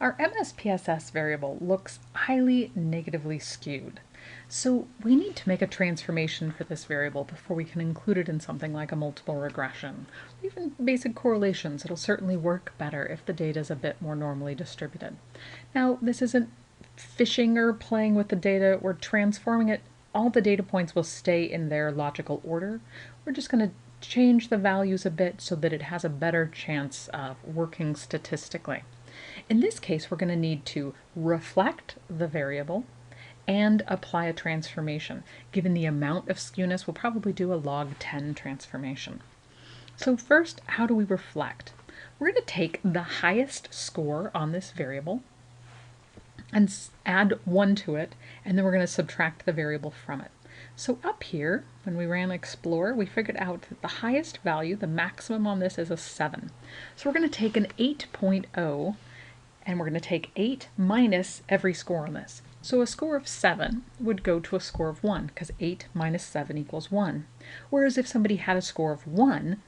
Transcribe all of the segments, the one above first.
Our MSPSS variable looks highly negatively skewed, so we need to make a transformation for this variable before we can include it in something like a multiple regression. Even basic correlations, it'll certainly work better if the data is a bit more normally distributed. Now, this isn't fishing or playing with the data, we're transforming it. All the data points will stay in their logical order. We're just going to change the values a bit so that it has a better chance of working statistically. In this case, we're going to need to reflect the variable and apply a transformation. Given the amount of skewness, we'll probably do a log10 transformation. So first, how do we reflect? We're going to take the highest score on this variable and add 1 to it, and then we're going to subtract the variable from it. So up here, when we ran Explore, we figured out that the highest value, the maximum on this, is a 7. So we're going to take an 8.0, and we're going to take 8 minus every score on this. So a score of 7 would go to a score of 1, because 8 minus 7 equals 1. Whereas if somebody had a score of 1,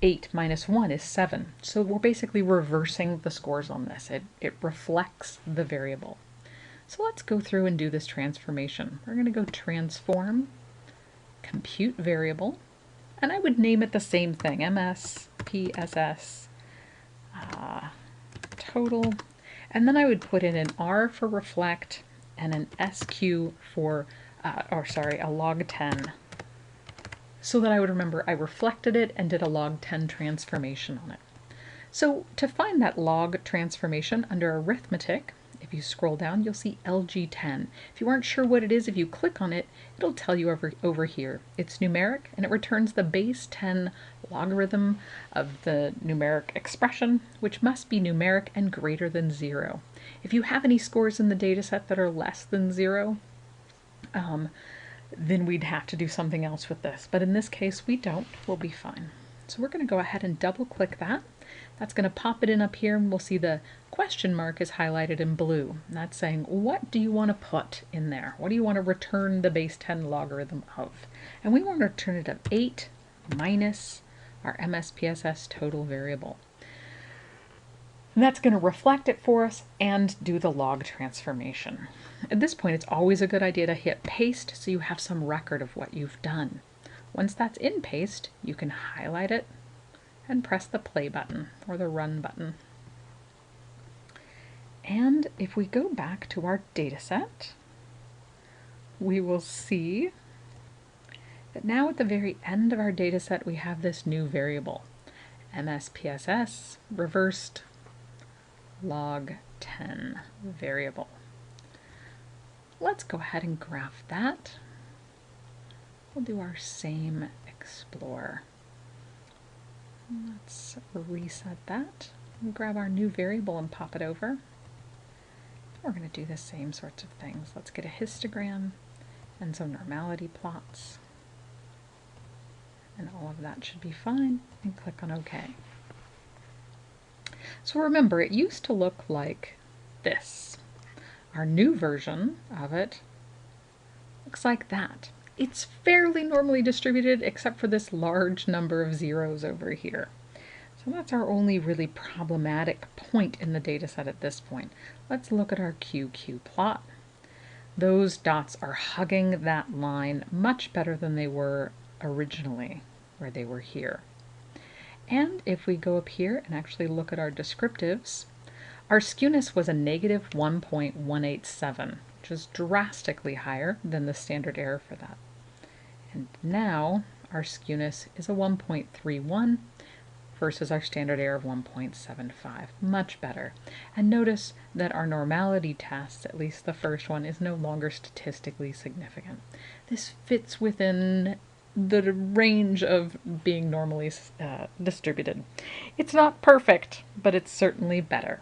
8 minus 1 is 7. So we're basically reversing the scores on this. It reflects the variable. So let's go through and do this transformation. We're going to go transform, compute variable, and I would name it the same thing, MSPSS total, and then I would put in an R for reflect and an SQ for, a log10, so that I would remember I reflected it and did a log10 transformation on it. So to find that log transformation under arithmetic, if you scroll down, you'll see Lg10. If you aren't sure what it is, if you click on it, it'll tell you over here. It's numeric, and it returns the base 10 logarithm of the numeric expression, which must be numeric and greater than 0. If you have any scores in the data set that are less than 0, then we'd have to do something else with this. But in this case, we don't. We'll be fine. So we're going to go ahead and double-click that. That's going to pop it in up here, and we'll see the question mark is highlighted in blue. And that's saying, what do you want to put in there? What do you want to return the base 10 logarithm of? And we want to return it of 8 minus our MSPSS total variable. And that's going to reflect it for us and do the log transformation. At this point, it's always a good idea to hit paste so you have some record of what you've done. Once that's in paste, you can highlight it and press the play button or the run button. And if we go back to our data set, we will see that now at the very end of our data set, we have this new variable, MSPSS reversed log10 variable. Let's go ahead and graph that. We'll do our same explore. Let's reset that and grab our new variable and pop it over. We're going to do the same sorts of things. Let's get a histogram and some normality plots. And all of that should be fine, and click on OK. So remember, it used to look like this. Our new version of it looks like that. It's fairly normally distributed except for this large number of zeros over here. So that's our only really problematic point in the data set at this point. Let's look at our QQ plot. Those dots are hugging that line much better than they were originally, where they were here. And if we go up here and actually look at our descriptives, our skewness was a negative 1.187, which is drastically higher than the standard error for that. And now our skewness is a 1.31 versus our standard error of 1.75. Much better. And notice that our normality tests, at least the first one, is no longer statistically significant. This fits within the range of being normally distributed. It's not perfect, but it's certainly better.